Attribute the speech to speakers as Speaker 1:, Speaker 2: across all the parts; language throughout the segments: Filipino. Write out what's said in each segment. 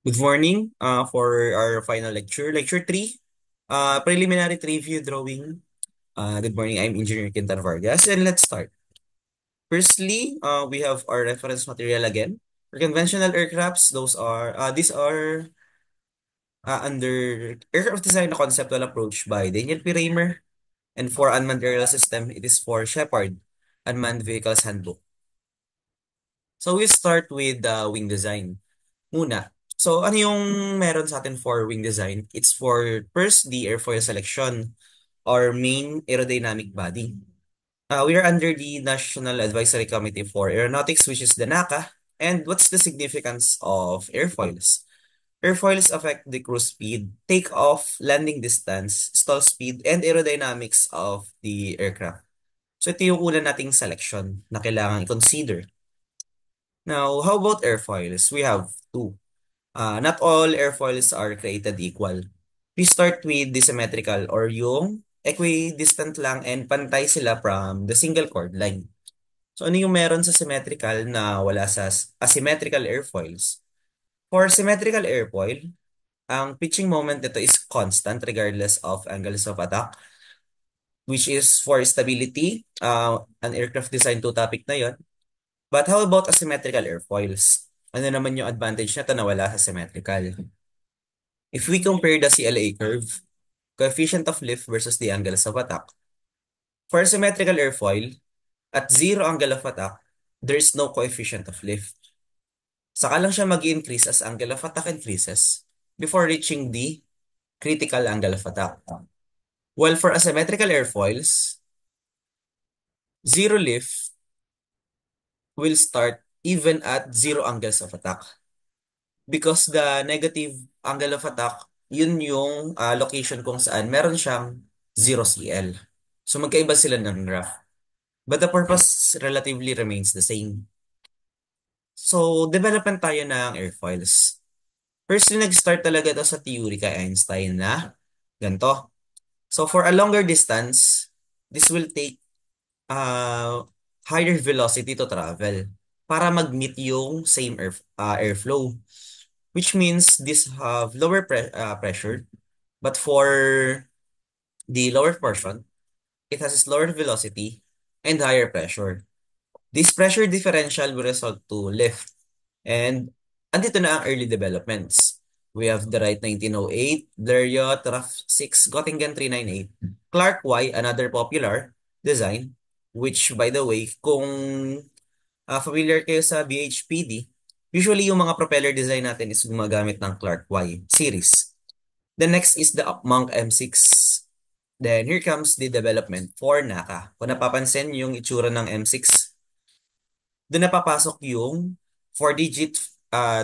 Speaker 1: Good morning for our final lecture, Lecture 3, Preliminary Trivia Drawing. Good morning, I'm Engineer Quintan Vargas, and let's start. Firstly, we have our reference material again. For conventional aircrafts, these are under Aircraft Design, a Conceptual Approach by Daniel P. Raymer, and for Unmanned Aerial System, it is for Shepard, Unmanned Vehicles Handbook. So we'll start with wing design. Muna. So, ano yung meron sa atin for wing design? It's for first, the airfoil selection or main aerodynamic body. We are under the National Advisory Committee for Aeronautics, which is the NACA. And what's the significance of airfoils? Airfoils affect the cruise speed, takeoff, landing distance, stall speed, and aerodynamics of the aircraft. So, ito yung una nating selection na kailangan i-consider. Now, how about airfoils? We have two. Not all airfoils are created equal. We start with the symmetrical or yung equidistant lang and pantay sila from the single chord line. So ano yung meron sa symmetrical na wala sa asymmetrical airfoils? For symmetrical airfoil, ang pitching moment nito is constant regardless of angles of attack, which is for stability, an aircraft design to topic na yon. But how about asymmetrical airfoils? Ano naman yung advantage nito na wala sa symmetrical? If we compare the CLA curve, coefficient of lift versus the angles of attack, for a symmetrical airfoil, at zero angle of attack, there is no coefficient of lift. Saka lang siya mag-increase as angle of attack increases before reaching the critical angle of attack. While for asymmetrical airfoils, zero lift will start even at zero angles of attack. Because the negative angle of attack, yun yung location kung saan meron siyang 0 CL. So magkaiba sila ng graph. But the purpose relatively remains the same. So, development tayo ng airfoils. Firstly, nag-start talaga ito sa theory kay Einstein na ganito. So, for a longer distance, this will take higher velocity to travel para mag-meet yung same airflow. Which means this have lower pressure, but for the lower portion, it has a slower velocity and higher pressure. This pressure differential will result to lift. And andito na ang early developments. We have the Wright 1908, Blériot, RAF 6, Göttingen 398, Clark Y, another popular design, which by the way, kung familiar kayo sa BHPD, usually yung mga propeller design natin is gumagamit ng Clark Y series. The next is the Monk M6. Then here comes the development for NACA. Kung napapansin yung itsura ng M6, doon napapasok yung 4-digit,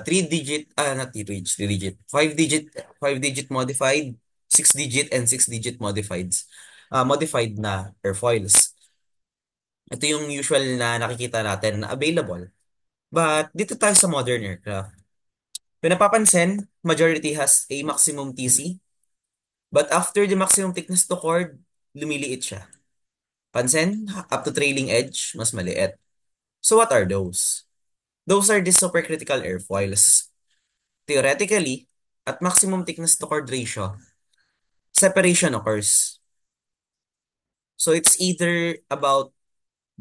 Speaker 1: 3-digit, not 3-digit, 5-digit, 5-digit modified, 6-digit, and 6-digit modified na airfoils. Ito yung usual na nakikita natin na available. But dito tayo sa modern aircraft. Kung napapansin, majority has a maximum TC, but after the maximum thickness to chord, lumiliit siya. Pansin, up to trailing edge, mas maliit. So what are those? Those are the supercritical airfoils. Theoretically, at maximum thickness to chord ratio, separation occurs. So it's either about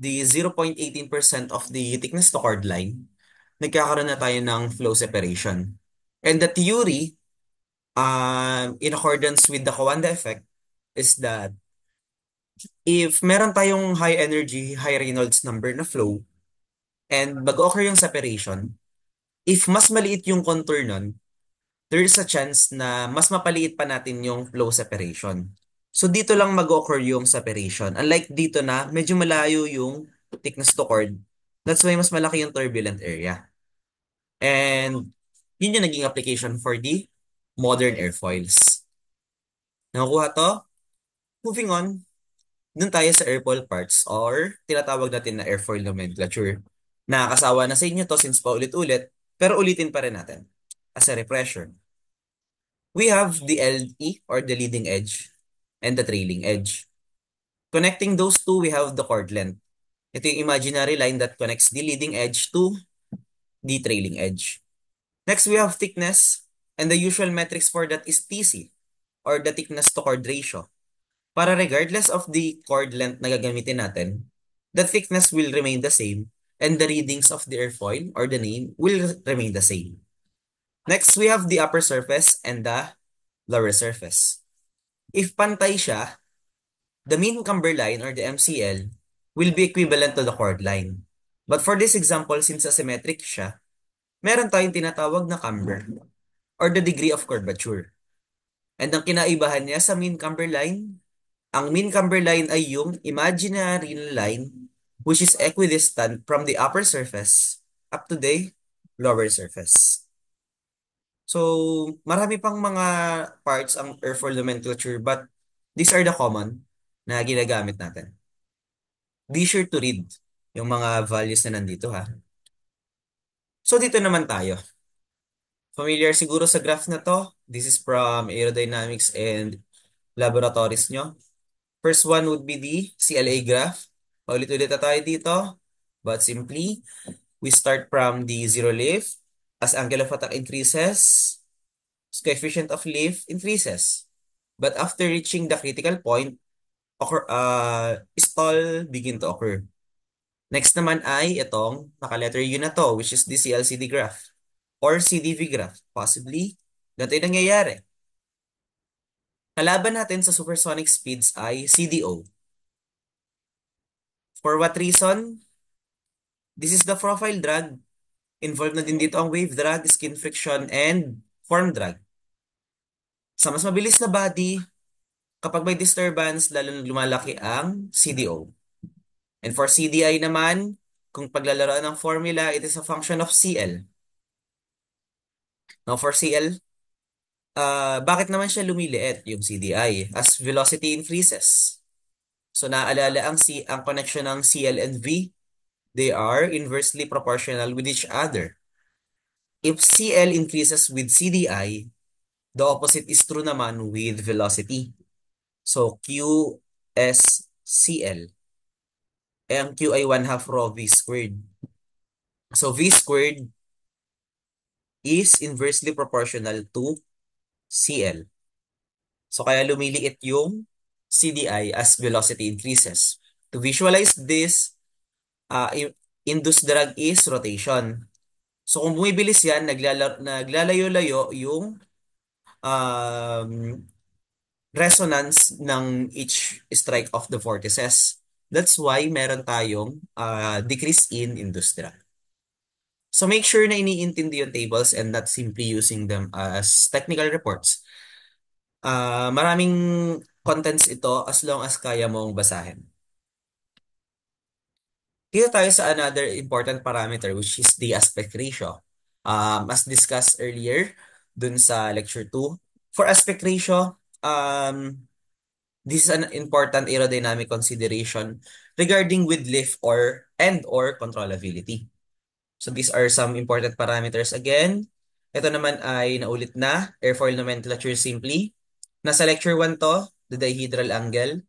Speaker 1: the 0.18% of the thickness to chord line, nagkakaroon na tayo ng flow separation. And the theory, in accordance with the Coanda effect, is that if meron tayong high energy, high Reynolds number na flow, and mag-occur yung separation, if mas maliit yung contour nun, there's a chance na mas mapaliit pa natin yung flow separation. So dito lang mag-occur yung separation. Unlike dito na medyo malayo yung thickness to chord. That's why mas malaki yung turbulent area. And yun yung naging application for the modern airfoils. Nakukuha to? Moving on, dun tayo sa airfoil parts or tinatawag natin na airfoil nomenclature. Nakakasawa na sa inyo to since paulit-ulit, pero ulitin pa rin natin as a refresher. We have the LE or the leading edge and the trailing edge. Connecting those two, we have the chord length. Ito yung imaginary line that connects the leading edge to the trailing edge. Next, we have thickness. And the usual metrics for that is TC, or the thickness to chord ratio. Para regardless of the chord length na gagamitin natin, the thickness will remain the same and the readings of the airfoil or the name will remain the same. Next, we have the upper surface and the lower surface. If pantay siya, the mean camber line or the MCL will be equivalent to the chord line. But for this example, since asymmetric siya, meron tayong tinatawag na camber or the degree of curvature. And ang kinaibahan niya sa mean camber line, ang mean camber line ay yung imaginary line which is equidistant from the upper surface up to the lower surface. So, marami pang mga parts ang airfoil nomenclature but these are the common na ginagamit natin. Be sure to read yung mga values na nandito ha. So, dito naman tayo. Familiar siguro sa graph na to. This is from aerodynamics and laboratories nyo. First one would be the CLA graph. Paulit-ulit na tayo dito. But simply, we start from the zero lift. As angle of attack increases, coefficient of lift increases. But after reaching the critical point, stall begin to occur. Next naman ay itong naka-letter U na to, which is the CLCD graph or CDV graph. Possibly, ganito yung nangyayari. Kalaban natin sa supersonic speeds ay CDO. For what reason? This is the profile drag. Involved na din dito ang wave drag, skin friction, and form drag. Sa mas mabilis na body, kapag may disturbance, lalo lumalaki ang CDO. And for CDI naman, kung paglalaroan ng formula, it is a function of CL. Now for CL, bakit naman siya lumiliit yung CDI? As velocity increases. So naaalala ang connection ng CL and V, they are inversely proportional with each other. If CL increases with CDI, the opposite is true naman with velocity. So Q S CL. Ang Q ay 1/2 rho V squared. So V squared is inversely proportional to CL. So kaya lumiliit yung CDI as velocity increases. To visualize this, induced drag is rotation. So kung bumibilis yan, naglalayo-layo yung um, resonance ng each strike of the vortices. That's why meron tayong decrease in induced drag. So make sure na iniintindi yung tables and not simply using them as technical reports. Maraming contents ito as long as kaya mong basahin. Dito tayo sa another important parameter which is the aspect ratio. As discussed earlier dun sa lecture 2, for aspect ratio, this is an important aerodynamic consideration regarding with lift or controllability. So these are some important parameters again. Ito naman ay naulit na, airfoil nomenclature simply. Nasa lecture 1 to, the dihedral angle.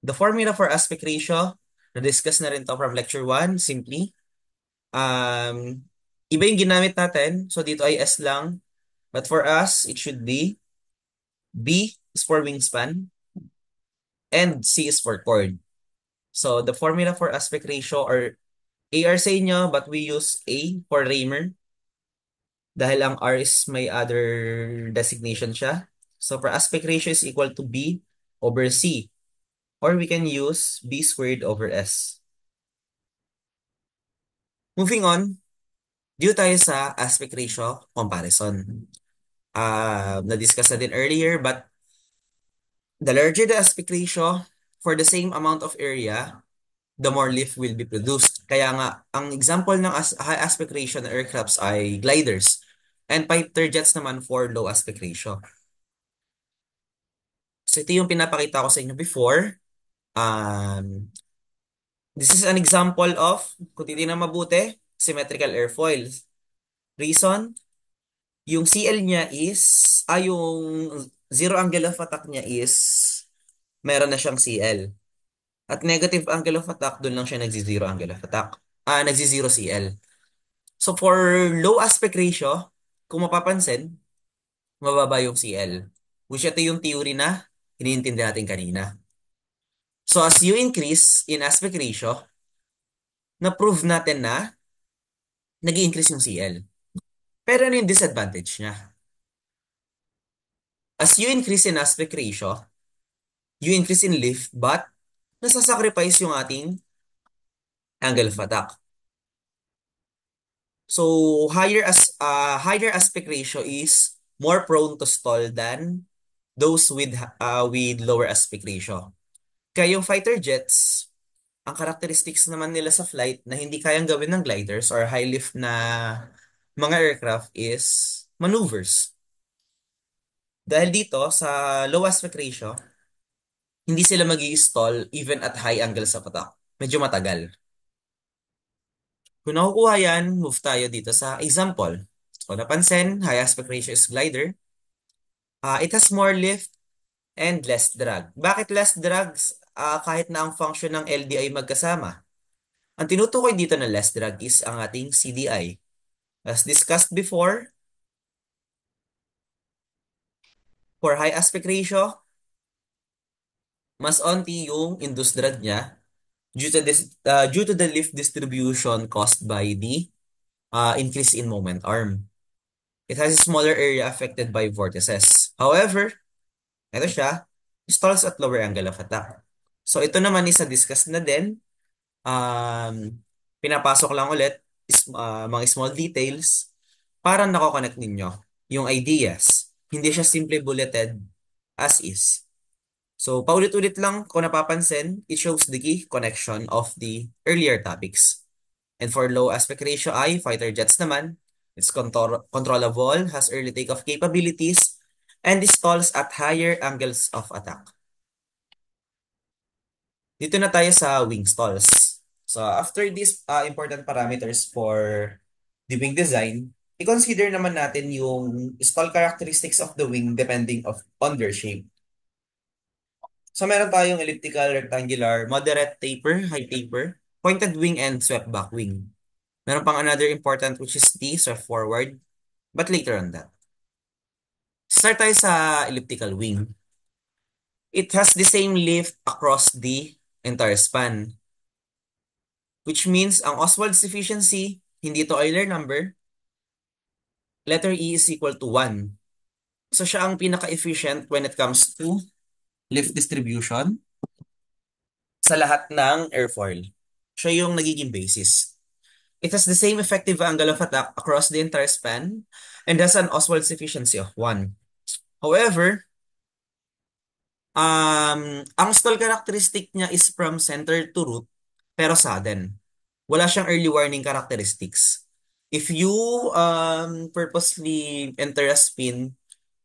Speaker 1: The formula for aspect ratio, na-discuss na rin to from lecture 1, simply. Iba yung ginamit natin. So dito ay S lang. But for us, it should be B is for wingspan and C is for chord. So the formula for aspect ratio or AR sa inyo, but we use A for Raymer dahil ang R is may other designation siya. So for aspect ratio is equal to B over C. Or we can use B squared over S. Moving on, dito tayo sa aspect ratio comparison. Na-discuss na din earlier, but the larger the aspect ratio, for the same amount of area, the more lift will be produced. Kaya nga, ang example ng high aspect ratio na aircrafts ay gliders. And fighter jets naman for low aspect ratio. So ito yung pinapakita ko sa inyo before. This is an example of, kung titignan mabuti, symmetrical airfoils. Reason, yung CL niya is, yung zero angle of attack niya is, meron na siyang CL. At negative angle of attack, doon lang siya nagzi-zero angle of attack. Nagzi-zero CL. So for low aspect ratio, kung mapapansin, mababa yung CL. Which ito yung theory na iniintindi natin kanina. So as you increase in aspect ratio, na-prove natin na nag-increase yung CL. Pero ano yung disadvantage niya? As you increase in aspect ratio, you increase in lift, but nasasacrifice yung ating angle of attack. So higher aspect ratio is more prone to stall than those with lower aspect ratio. Kaya yung fighter jets, ang characteristics naman nila sa flight na hindi kayang gawin ng gliders or high lift na mga aircraft is maneuvers. Dahil dito sa low aspect ratio, hindi sila stall even at high angles of attack. Medyo matagal. Kung nakukuha yan, move tayo dito sa example. Kung napansin, high aspect ratio is glider. It has more lift and less drag. Bakit less drags kahit na ang function ng LD ay magkasama? Ang tinutukoy dito na less drag is ang ating CDI. As discussed before, for high aspect ratio, mas onti yung induced drag niya due to the lift distribution caused by the increase in moment arm. It has a smaller area affected by vortices. However, ito siya, stalls at lower angle of attack. So ito naman is discuss na din. Pinapasok lang ulit mga small details para nako-connect ninyo yung ideas. Hindi siya simply bulleted as is. So paulit-ulit lang kung napapansin, it shows the key connection of the earlier topics. And for low aspect ratio I, fighter jets naman, it's controllable, has early takeoff capabilities, and stalls at higher angles of attack. Dito na tayo sa wing stalls. So after these important parameters for the wing design, i-consider naman natin yung stall characteristics of the wing depending on their shape. So meron tayong elliptical, rectangular, moderate taper, high taper, pointed wing, and swept back wing. Meron pang another important which is the swept forward, but later on that. Start tayo sa elliptical wing. It has the same lift across the entire span, which means ang Oswald's efficiency, hindi to Euler number, letter E is equal to 1. So siya ang pinaka-efficient when it comes to lift distribution sa lahat ng airfoil. Siya yung nagiging basis. It has the same effective angle of attack across the entire span and has an Oswald's efficiency of 1. However, ang stall characteristic niya is from center to root pero sudden. Wala siyang early warning characteristics. If you purposely enter a spin,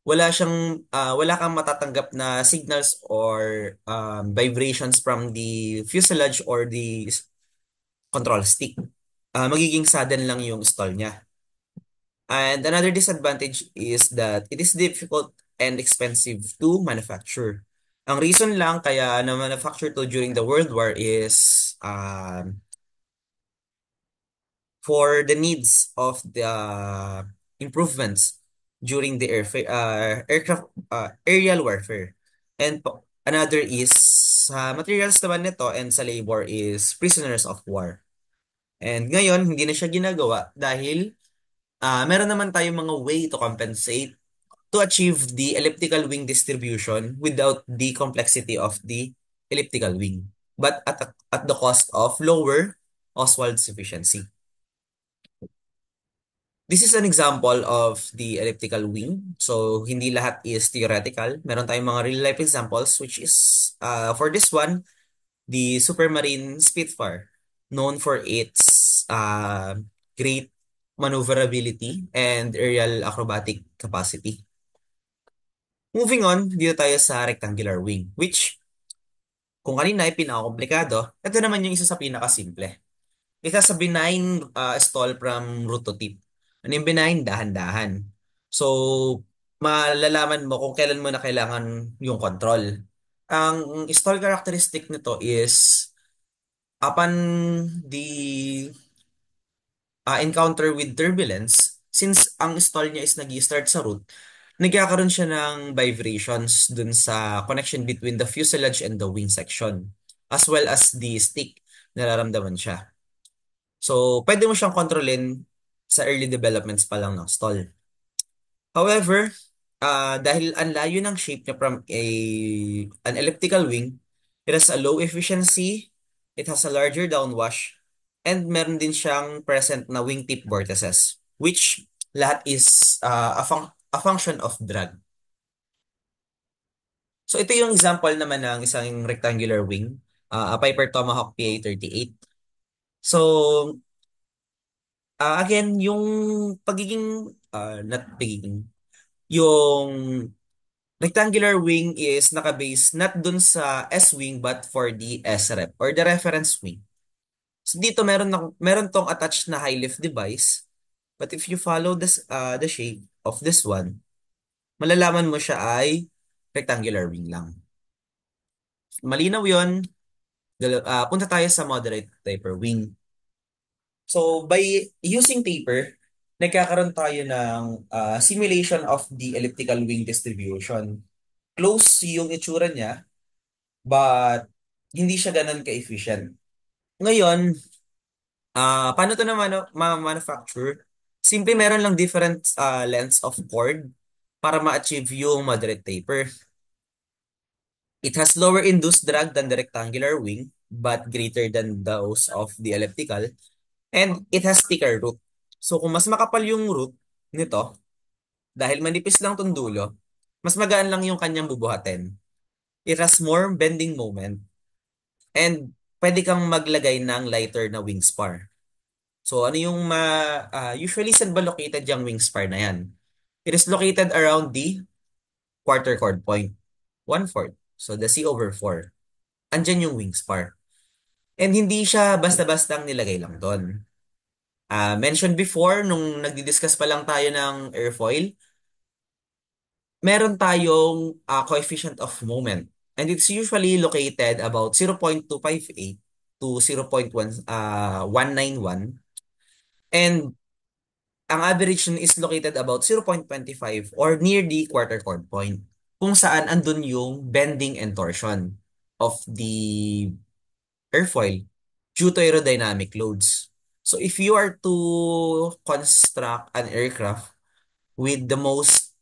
Speaker 1: wala kang matatanggap na signals or vibrations from the fuselage or the control stick. Magiging sudden lang yung stall niya. And another disadvantage is that it is difficult and expensive to manufacture. Ang reason lang kaya na-manufacture to during the World War is for the needs of the improvements during the aerial warfare. And another is sa materials naman nito and sa labor is prisoners of war. And ngayon, hindi na siya ginagawa dahil meron naman tayong mga way to compensate to achieve the elliptical wing distribution without the complexity of the elliptical wing, but at the cost of lower Oswald's efficiency. This is an example of the elliptical wing. So, hindi lahat is theoretical. Meron tayong mga real-life examples, which is, for this one, the Supermarine Spitfire, known for its great maneuverability and aerial acrobatic capacity. Moving on, dito tayo sa rectangular wing, which, kung kanina ay pinakakomplikado, ito naman yung isa sa pinakasimple. Isa sa benign stall from root to tip. Ano yung benign? Dahan-dahan. So, malalaman mo kung kailan mo na kailangan yung control. Ang stall characteristic nito is upon the encounter with turbulence, since ang stall niya is nag-start sa root, nagkakaroon siya ng vibrations dun sa connection between the fuselage and the wing section, as well as the stick, nararamdaman siya. So, pwede mo siyang kontrolin sa early developments pa lang ng stall. However, dahil ang layo ng shape niya from an elliptical wing, it has a low efficiency, it has a larger downwash, and meron din siyang present na wingtip vortices, which lahat is a function of drag. So ito yung example naman ng isang rectangular wing, a Piper Tomahawk PA-38. So, again, yung pagiging, not pagiging, yung rectangular wing is nakabase not dun sa S-wing but for the S-rep or the reference wing. So dito meron tong attached na high lift device, but if you follow the shape of this one, malalaman mo siya ay rectangular wing lang. Malinaw 'yon. Punta tayo sa moderate taper wing. So by using taper, nagkakaroon tayo ng simulation of the elliptical wing distribution. Close yung itsura niya, but hindi siya ganun ka-efficient. Ngayon, paano to na manufacture? Simple meron lang different lengths of cord para ma-achieve yung moderate taper. It has lower induced drag than the rectangular wing, but greater than those of the elliptical, and it has thicker root. So kung mas makapal yung root nito, dahil manipis lang tong dulo, mas magaan lang yung kanyang bubuhatin. It has more bending moment, and pwede kang maglagay ng lighter na wing spar. So ano yung usually saan ba located yung wing spar na yan? It is located around the quarter chord point, 1/4. So the C over 4. Andyan yung wing spar. And hindi siya basta-bastang nilagay lang doon. Mentioned before, nung nagdi-discuss pa lang tayo ng airfoil, meron tayong coefficient of moment. And it's usually located about 0.258 to 0.191. And ang average nun is located about 0.25 or near the quarter chord point, kung saan andun yung bending and torsion of the airfoil due to aerodynamic loads. So if you are to construct an aircraft with the most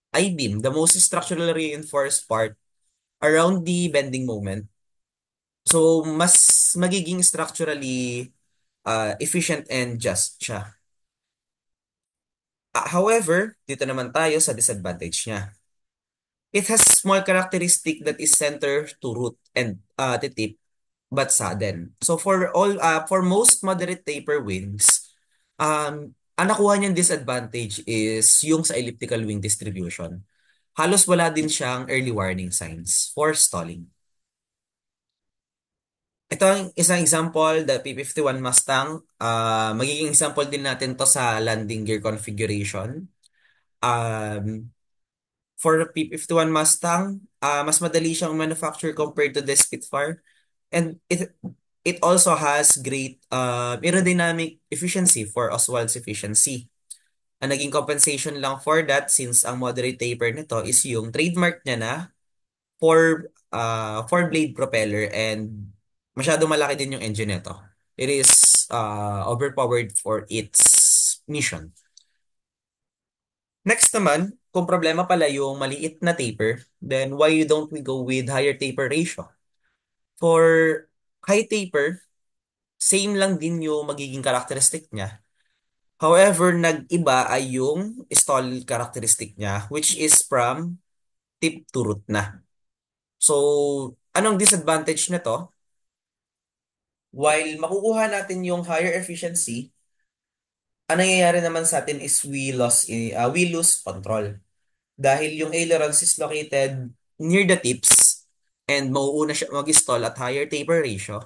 Speaker 1: I-beam, the most structurally reinforced part around the bending moment, so mas magiging structurally efficient and just siya. However, dito naman tayo sa disadvantage niya. It has small characteristic that is center to root and the tip but sudden. So for most moderate taper wings, ang nakuha niyang disadvantage is yung sa elliptical wing distribution. Halos wala din siyang early warning signs for stalling. Ito ang isang example, the P-51 Mustang. Magiging example din natin to sa landing gear configuration. Um, for P-51 Mustang, mas madali siyang manufacture compared to the Spitfire. And it also has great aerodynamic efficiency for Oswald's efficiency. Ang naging compensation lang for that, since ang moderate taper nito is yung trademark niya na four blade propeller, and masyado malaki din yung engine nito. It is overpowered for its mission. Next naman, kung problema pala yung maliit na taper, then why don't we go with higher taper ratio? For high taper, same lang din yung magiging characteristic niya. However, nag-iba ay yung stall characteristic niya, which is from tip to root na. So, anong disadvantage nito? While makukuha natin yung higher efficiency, ang nangyayari naman sa atin is we lose control. Dahil yung ailerons is located near the tips and mauuna siya mag-stall at higher taper ratio.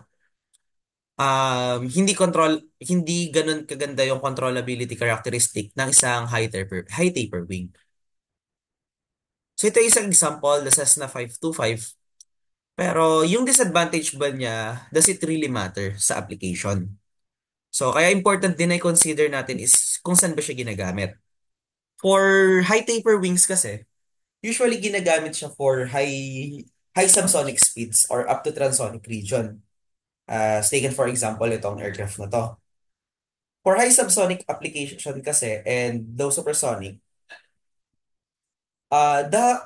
Speaker 1: Hindi ganun kaganda yung controllability characteristic ng isang high taper wing. So ito isang example, the Cessna 525. Pero yung disadvantage ba niya, does it really matter sa application? So kaya important din na i-consider natin is kung saan ba siya ginagamit. For high taper wings kasi, usually ginagamit siya for high subsonic speeds or up to transonic region. Taken for example, itong aircraft na to. For high subsonic application kasi and low supersonic, the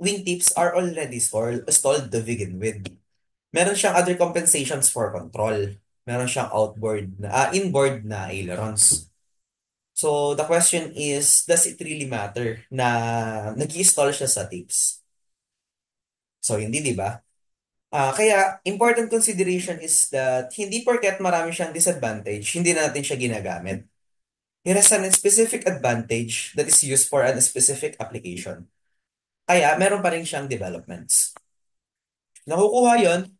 Speaker 1: wingtips are already stalled to begin with. Meron siyang other compensations for control. Meron siyang inboard na ailerons. So, the question is, does it really matter na nag-i-stall siya sa tips? So, hindi, di ba? Kaya, important consideration is that hindi porket marami siyang disadvantage, hindi na natin siya ginagamit. It has a specific advantage that is used for a specific application. Kaya, meron pa rin siyang developments. Nakukuha yon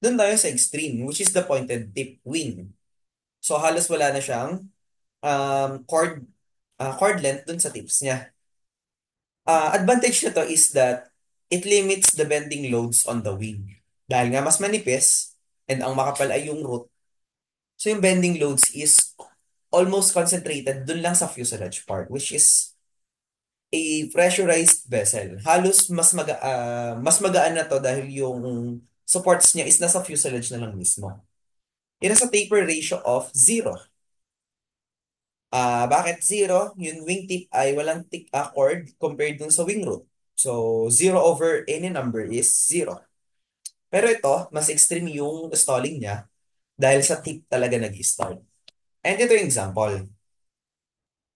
Speaker 1: dun tayo sa extreme, which is the pointed tip wing. So, halos wala na siyang um, chord, chord length dun sa tips niya. Advantage nito is that it limits the bending loads on the wing. Dahil nga mas manipis and ang makapal ay yung root. So, yung bending loads is almost concentrated dun lang sa fuselage part, which is a pressurized vessel. Halos mas magaan na to dahil yung supports niya is nasa fuselage na lang mismo. It has a taper ratio of 0. Bakit 0? Yung wingtip ay walang chord compared dun sa wing root. So, 0 over any number is 0. Pero ito, mas extreme yung stalling niya dahil sa tip talaga nag-stall. And ito yung example.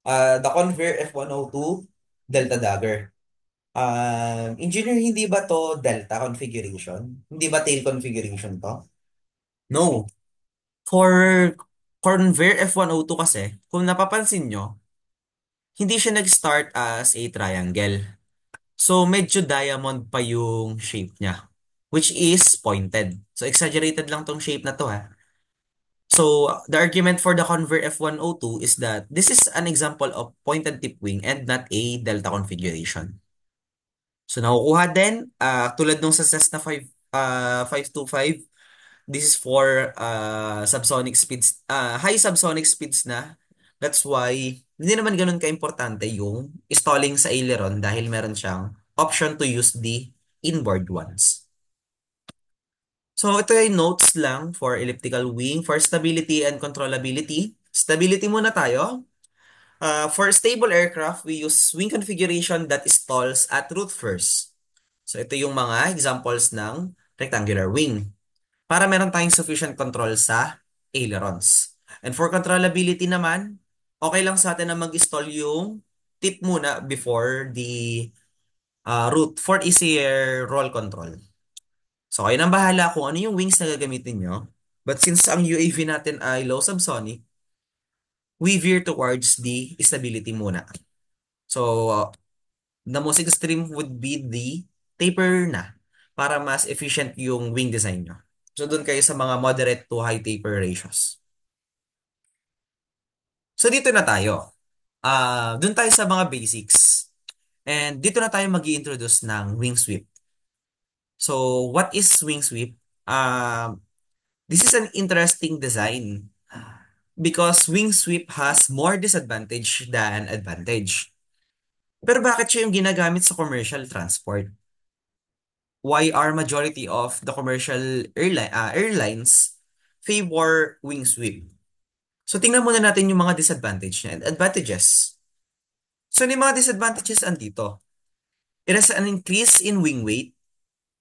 Speaker 1: The Convair F-102 Delta Dagger. Engineer, hindi ba to Delta configuration? Hindi ba tail configuration to? No. For Convair F-102 kasi, kung napapansin nyo, hindi siya nag-start as a triangle. So, medyo diamond pa yung shape niya, which is pointed. So, exaggerated lang tong shape na to ha. So, the argument for the Convair F-102 is that this is an example of pointed tip wing and not a delta configuration. So, nakukuha din, tulad nung sa Cessna 525, this is for subsonic speeds, high subsonic speeds na. That's why, hindi naman ganun ka-importante yung stalling sa aileron dahil meron siyang option to use the inboard ones. So, ito ay notes lang for elliptical wing. For stability and controllability, stability muna tayo. For stable aircraft, we use wing configuration that stalls at root first. So, ito yung mga examples ng rectangular wing. Para meron tayong sufficient control sa ailerons. And for controllability naman, okay lang sa atin na mag-stall yung tip muna before the root for easier roll control. So, kayo nang bahala kung ano yung wings na gagamitin nyo. But since ang UAV natin ay low subsonic, we veer towards the stability muna. So, the most extreme would be the taper na para mas efficient yung wing design nyo. So, doon kayo sa mga moderate to high taper ratios. So, dito na tayo. Doon tayo sa mga basics. And dito na tayo mag-i-introduce ng wing sweep. So, what is wing sweep? This is an interesting design because wing sweep has more disadvantage than advantage. Pero bakit siya yung ginagamit sa commercial transport? Why are majority of the commercial airlines favor wing sweep? So tingnan muna natin yung mga disadvantage niya and advantages. So yung mga disadvantages andito. It has an increase in wing weight,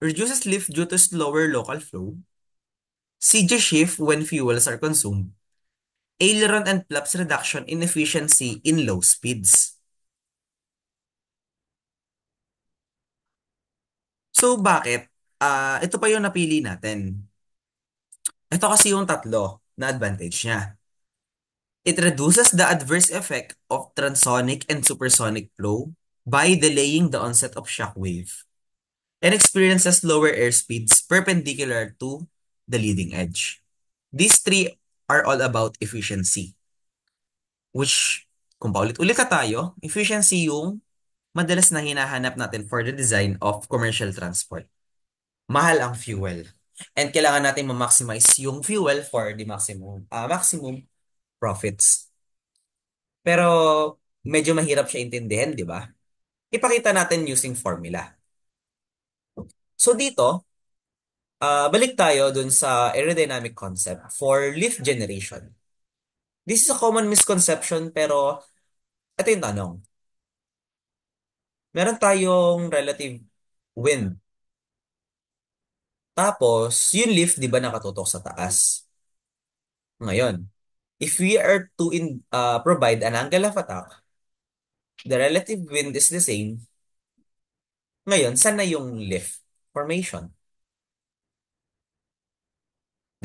Speaker 1: reduces lift due to slower local flow, CG shift when fuels are consumed, aileron and flaps reduction in efficiency in low speeds. So bakit? Ito pa yung napili natin. Ito kasi yung tatlo na advantage niya. It reduces the adverse effect of transonic and supersonic flow by delaying the onset of shock wave and experiences lower airspeeds perpendicular to the leading edge. These three are all about efficiency, which, kung paulit-ulit na tayo, efficiency yung madalas na hinahanap natin for the design of commercial transport. Mahal ang fuel. And kailangan natin ma-maximize yung fuel for the maximum profits. Pero Medyo mahirap siya intindihin, di ba? Ipakita natin using formula. So dito, balik tayo dun sa aerodynamic concept for lift generation. This is a common misconception pero ito yung tanong. Meron tayong relative wind. Tapos, yung lift, di ba nakatutok sa taas? Ngayon, if we are to provide an angle of attack, the relative wind is the same. Ngayon, saan na yung lift formation?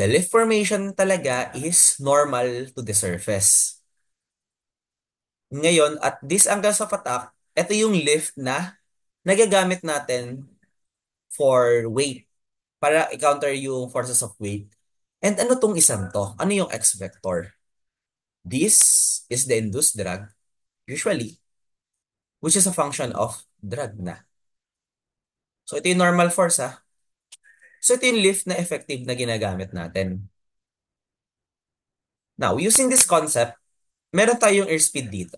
Speaker 1: The lift formation talaga is normal to the surface. Ngayon, at this angle of attack, ito yung lift na nagagamit natin for weight para i-counter yung forces of weight. And ano tong isang to? Ano yung X vector? This is the induced drag, usually, which is a function of drag na. So ito yung normal force ha. So ito yung lift na effective na ginagamit natin. Now, using this concept, meron tayong airspeed dito.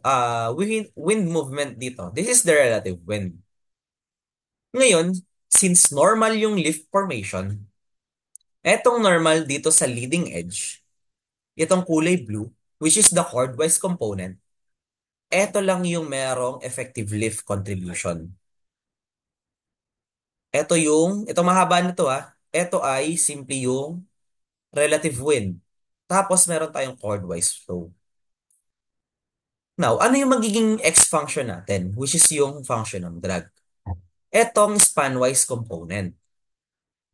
Speaker 1: Wind movement dito. This is the relative wind. Ngayon, since normal yung lift formation, etong normal dito sa leading edge, itong kulay blue, which is the chordwise component, eto lang yung merong effective lift contribution. Ito mahaba nito ito ay simply yung relative wind. Tapos meron tayong chordwise flow. Now, ano yung magiging X function natin, which is yung function ng drag? Etong spanwise component.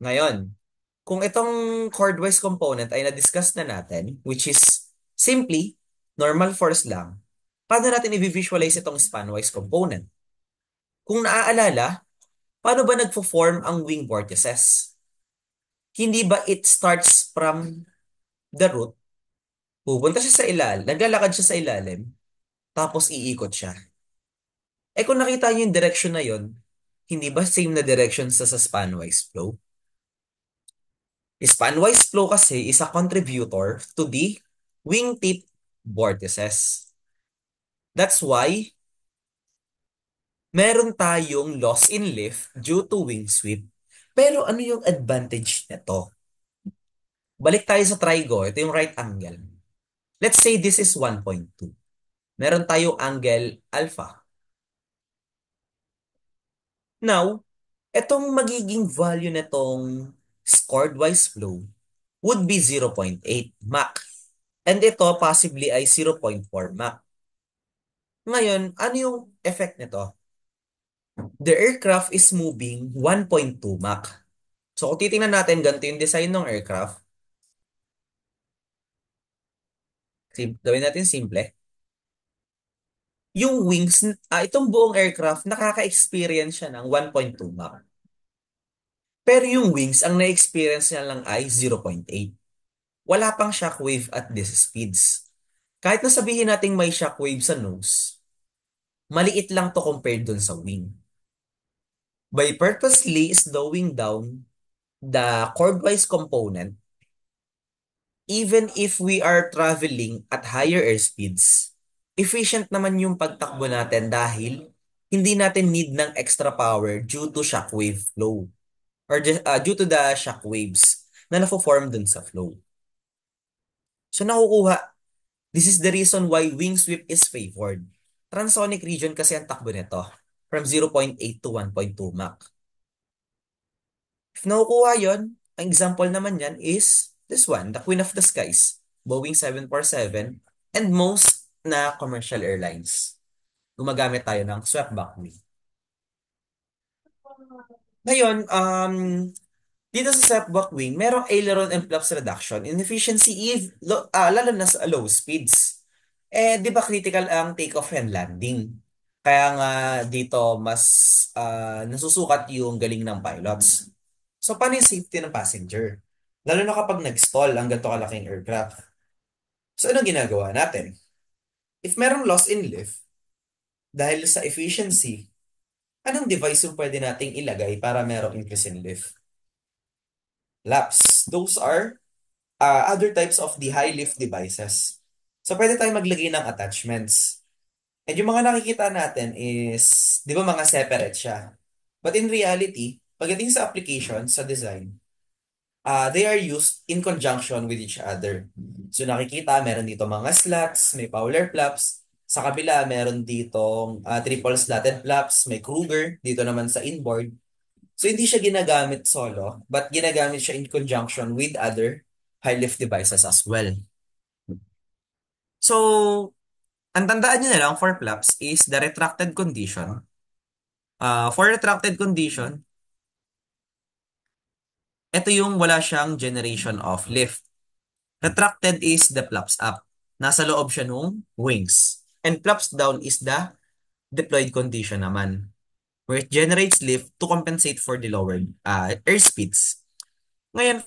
Speaker 1: Ngayon, kung itong chordwise component ay na-discuss na natin, which is simply normal force lang, paano natin i-visualize itong spanwise component? Kung naaalala, paano ba nagfo-form ang wing vortices? Hindi ba it starts from the root, pupunta siya sa ilalim, naglalakad siya sa ilalim, tapos iikot siya. Eh kung nakita niyo yung direction na yon, hindi ba same na direction sa spanwise flow? Spanwise flow kasi is a contributor to the wingtip vortices. That's why meron tayong loss in lift due to wing sweep. Pero ano yung advantage nito? Balik tayo sa trigo. Ito yung right angle. Let's say this is 1.2. Meron tayong angle alpha. Now, itong magiging value nitong scored-wise flow would be 0.8 Mach. And ito possibly ay 0.4 Mach. Ngayon, ano yung effect nito? The aircraft is moving 1.2 Mach. So kung titingnan natin, ganito yung design ng aircraft. Gawin natin simple. Yung wings, itong buong aircraft, nakaka-experience siya ng 1.2 Mach. Pero yung wings, ang na-experience niya lang ay 0.8. Wala pang shockwave at these speeds. Kahit na sabihin natin may shockwave sa nose, maliit lang to compared dun sa wing. By purposely slowing down the chordwise component, even if we are traveling at higher airspeeds, efficient naman yung pagtakbo natin dahil hindi natin need ng extra power due to shockwave flow or due to the shockwaves na nafo-form dun sa flow. So nakukuha. This is the reason why wing sweep is favored. Transonic region kasi ang takbo nito from 0.8 to 1.2 Mach. If nakukuha yon, ang example naman yan is this one, the Queen of the Skies, Boeing 747, and most na commercial airlines. Gumagamit tayo ng swept back wing. Ngayon, dito sa swept back wing, merong aileron and flaps reduction in efficiency lalo na sa low speeds. Eh, di ba critical ang takeoff and landing? Kaya nga dito mas nasusukat yung galing ng pilots. So, paano yung safety ng passenger? Lalo na kapag nag-stall ang ganito kalaking aircraft. So, anong ginagawa natin? If merong loss in lift, dahil sa efficiency, anong device yung pwede nating ilagay para merong increase in lift? Laps. Those are other types of the high lift devices. So, pwede tayong maglagay ng attachments. And yung mga nakikita natin is, di ba mga separate siya? But in reality, pagdating sa application, sa design, they are used in conjunction with each other. So nakikita, meron dito mga slats, may Fowler flaps. Sa kabila, meron dito triple slatted flaps, may Kruger, dito naman sa inboard. So hindi siya ginagamit solo, but ginagamit siya in conjunction with other high lift devices as well. So, ang tandaan nyo na lang for flaps is the retracted condition. For retracted condition, ito yung wala siyang generation of lift. Retracted is the flaps up. Nasa loob siya nung wings. And flaps down is the deployed condition naman, where it generates lift to compensate for the lowered air speeds. Ngayon,